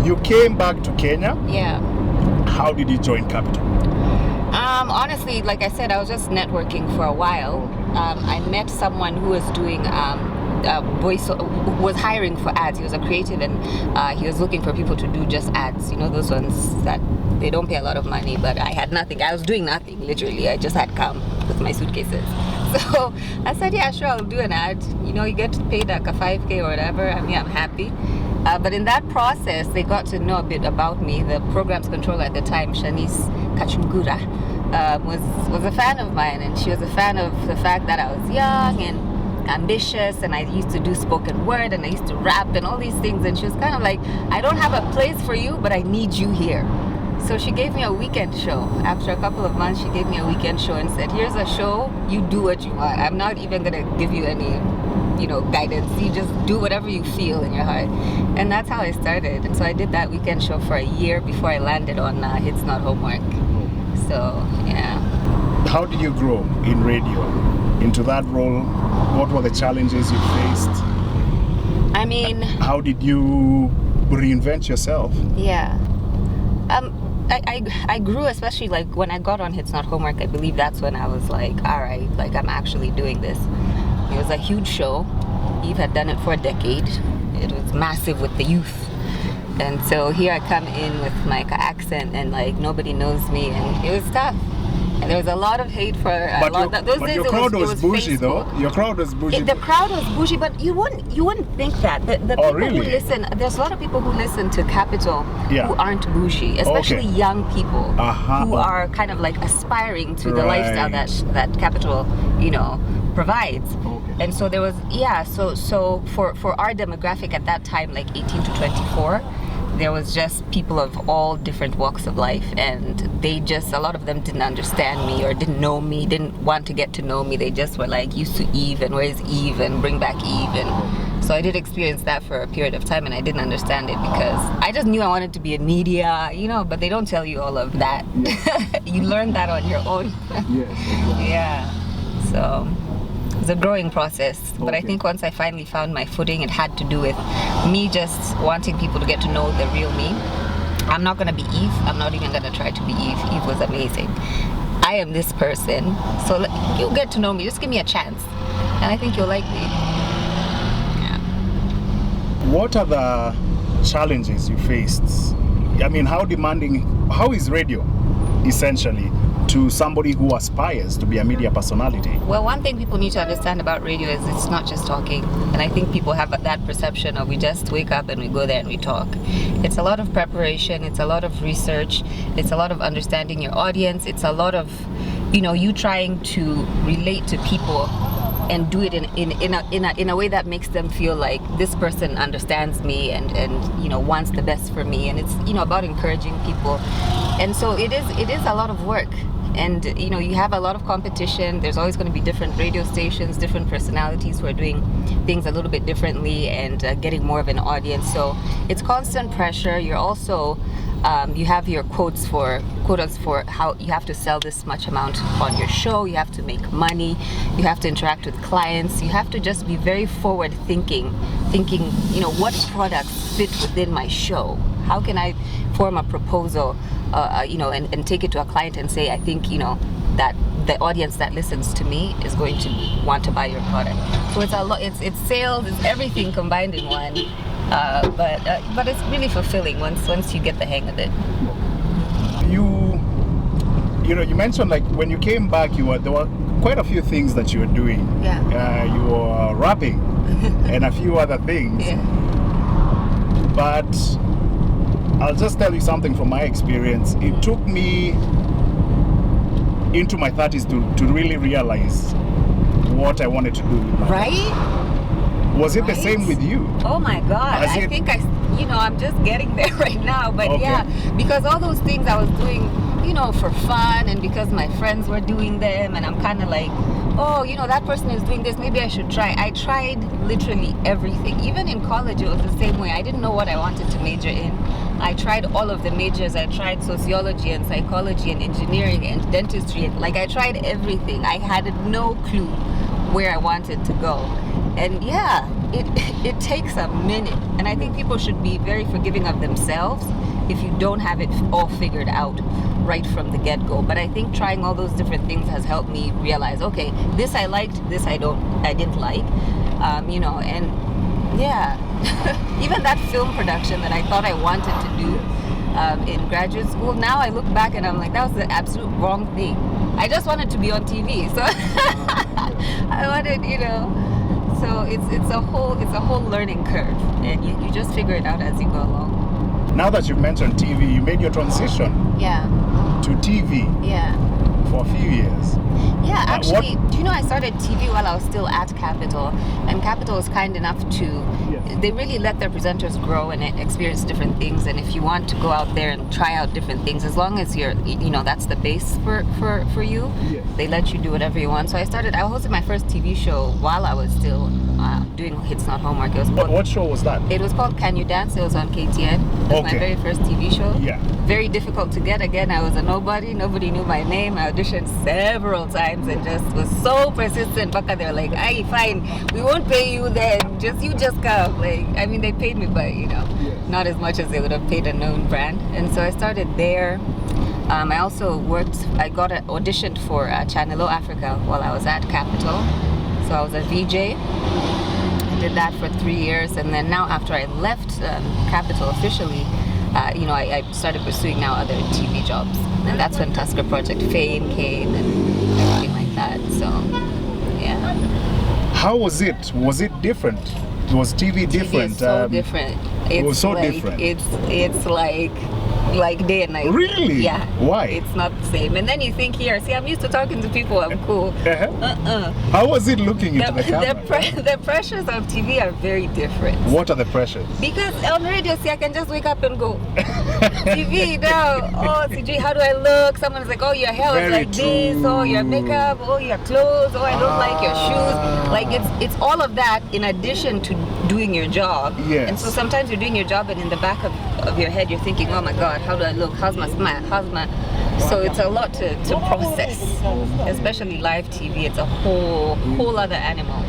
You came back to Kenya. Yeah. How did you join Capital? Honestly, like I said, I was just networking for a while. I met someone who was doing voice, was hiring for ads. He was a creative, and he was looking for people to do just ads. You know, those ones that they don't pay a lot of money, but I had nothing. I was doing nothing, literally. I just had come with my suitcases. So I said, yeah, sure, I'll do an ad. You know, you get paid like a 5K or whatever. I mean, I'm happy. But in that process, they got to know a bit about me. The programs controller at the time, Shanice Kachungura, was a fan of mine, and she was a fan of the fact that I was young and ambitious, and I used to do spoken word, and I used to rap and all these things. And she was kind of like, I don't have a place for you, but I need you here. So she gave me a weekend show. After a couple of months, she gave me a weekend show and said, here's a show, you do what you want. I'm not even gonna give you any, guidance. You just do whatever you feel in your heart. And that's how I started. And so I did that weekend show for a year before I landed on It's Not Homework. So, yeah. How did you grow in radio? Into that role, what were the challenges you faced? I mean... How did you reinvent yourself? Yeah. I grew, especially like when I got on It's Not Homework. I believe that's when I was like, all right, like I'm actually doing this. It was a huge show. Eve had done it for a decade. It was massive with the youth. And so here I come in with my accent, and like nobody knows me, and it was tough. And there was a lot of hate for a lot. Those days your crowd was bougie, Facebook. though. Your crowd was bougie. The crowd was bougie, but you wouldn't think that. The people really? who listen, there's a lot of people who listen to Capital who aren't bougie, especially young people who are kind of like aspiring to the lifestyle that Capital, provides. And so there was, so for our demographic at that time, like 18 to 24, there was just people of all different walks of life, and a lot of them didn't understand me or didn't know me, didn't want to get to know me. They just were like used to Eve, and where's Eve, and bring back Eve. And so I did experience that for a period of time, and I didn't understand it because I just knew I wanted to be in media, but they don't tell you all of that. You learn that on your own. Yeah. So it's a growing process, but I think once I finally found my footing, it had to do with me just wanting people to get to know the real me. I'm not going to be Eve. I'm not even going to try to be Eve. Eve was amazing. I am this person, so you'll get to know me. Just give me a chance, and I think you'll like me. Yeah. What are the challenges you faced? I mean, how is radio, essentially, to somebody who aspires to be a media personality? Well, one thing people need to understand about radio is it's not just talking. And I think people have that perception of we just wake up and we go there and we talk. It's a lot of preparation, it's a lot of research, it's a lot of understanding your audience, it's a lot of, you trying to relate to people and do it in a way that makes them feel like this person understands me and wants the best for me. And it's about encouraging people. And so it is a lot of work. And you have a lot of competition. There's always going to be different radio stations, different personalities who are doing things a little bit differently and getting more of an audience. So it's constant pressure. You're also you have your quotas for how you have to sell this much amount on your show. You have to make money. You have to interact with clients. You have to just be very forward thinking what products fit within my show. How can I form a proposal, and take it to a client and say, I think, that the audience that listens to me is going to want to buy your product. So it's a lot. It's sales. It's everything combined in one. But it's really fulfilling once you get the hang of it. You mentioned like when you came back, there were quite a few things that you were doing. Yeah. You were rapping and a few other things. Yeah. But I'll just tell you something from my experience. It took me into my 30s to really realize what I wanted to do. Right? Was it the same with you? Oh my God. I think I'm just getting there right now. But yeah, because all those things I was doing, for fun and because my friends were doing them, and I'm kind of like, oh, that person is doing this, maybe I should try. I tried literally everything. Even in college, it was the same way. I didn't know what I wanted to major in. I tried all of the majors. I tried sociology and psychology and engineering and dentistry. I tried everything. I had no clue where I wanted to go. And yeah, it takes a minute. And I think people should be very forgiving of themselves if you don't have it all figured out right from the get-go. But I think trying all those different things has helped me realize, okay, this I liked, this I didn't like, you know. And yeah, even that film production that I thought I wanted to do in graduate school, now I look back and I'm like, that was the absolute wrong thing. I just wanted to be on TV, so I wanted, you know. So it's a whole learning curve, and you just figure it out as you go along. Now that you've mentioned TV, you made your transition to TV for a few years. Yeah, actually, do you know I started TV while I was still at Capital, and Capital was kind enough to, they really let their presenters grow and experience different things, and if you want to go out there and try out different things, as long as you're, you know, that's the base for you, they let you do whatever you want. So I hosted my first TV show while I was still doing Hits Not Homework. It was called, what show was that? It was called Can You Dance? It was on KTN. It was my very first TV show. Yeah. Very difficult to get. Again, I was a nobody knew my name. I auditioned several times and just was so persistent. Baka, they're like, "Aye, fine, we won't pay you then. You just come." Like, I mean, they paid me, but you know, not as much as they would have paid a known brand. And so I started there. I also got auditioned for Channel O Africa while I was at Capital. So I was a VJ. I did that for 3 years, and then now after I left Capital officially, you know, I started pursuing now other TV jobs, and that's when Tusker Project Fame came and everything like that. So, yeah. How was it? Was it different? Was TV different? TV is so different. It was so different. It's like day and night. Really? Yeah. Why? It's not the same. And then you think, here, see, I'm used to talking to people, I'm cool. How was it looking into the camera? The pressures of TV are very different. What are the pressures? Because on radio, see, I can just wake up and go. TV, now, oh, CJ, how do I look? Someone's like, oh, your hair is like this, oh, your makeup, oh, your clothes, oh, I don't like your shoes. Like, it's all of that in addition to doing your job. Yes. And so sometimes you're doing your job, and in the back of your head, you're thinking, oh my God, how do I look? How's my smile? So it's a lot to process, especially live TV. It's a whole other animal.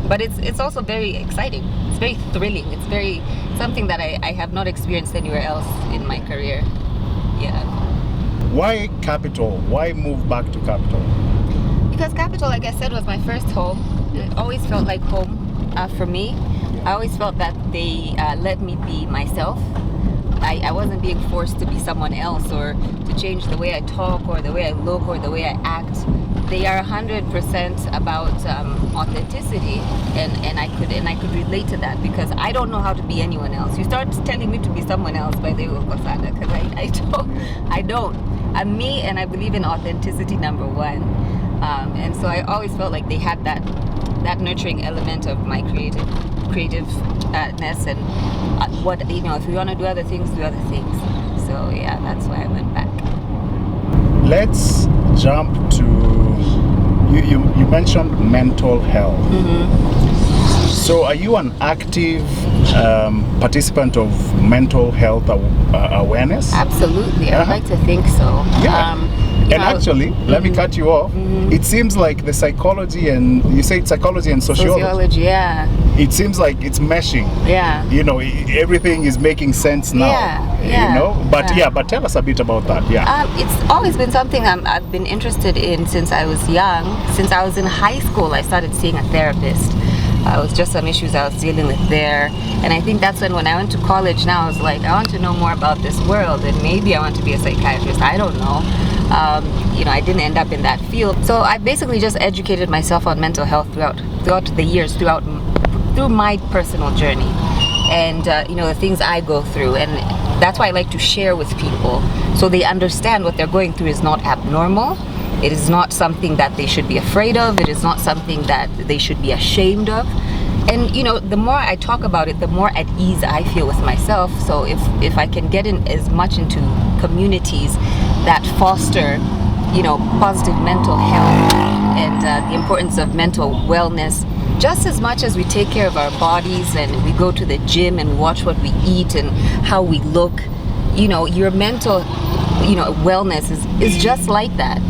But it's also very exciting. It's very thrilling. It's something that I have not experienced anywhere else in my career. Yeah. Why Capital? Why move back to Capital? Because Capital, like I said, was my first home. It always felt like home for me. I always felt that they let me be myself. I wasn't being forced to be someone else or to change the way I talk or the way I look or the way I act. They are 100% about authenticity, and I could relate to that because I don't know how to be anyone else. You start telling me to be someone else by the way, because I don't. I'm me, and I believe in authenticity, number one. And so I always felt like they had that nurturing element of my creativeness, and what, you know, if you want to do other things, do other things. So yeah, that's why I went back. Let's jump to you mentioned mental health. So are you an active participant of mental health awareness? Absolutely. I'd like to think so. And actually, let me cut you off. It seems like the psychology, and you say psychology and sociology. It seems like it's meshing. You know, everything is making sense now. You know, but but tell us a bit about that. It's always been something I've been interested in since I was young. Since I was in high school, I started seeing a therapist. It was just some issues I was dealing with there, and I think that's when I went to college. Now I was like, I want to know more about this world, and maybe I want to be a psychiatrist. I don't know. You know, I didn't end up in that field. So I basically just educated myself on mental health throughout the years, through my personal journey, and you know, the things I go through, and that's why I like to share with people so they understand what they're going through is not abnormal. It is not something that they should be afraid of. It is not something that they should be ashamed of. And you know, the more I talk about it, the more at ease I feel with myself. So if I can get in as much into communities that foster, you know, positive mental health and the importance of mental wellness, just as much as we take care of our bodies and we go to the gym and watch what we eat and how we look, you know, your mental, you know, wellness is just like that.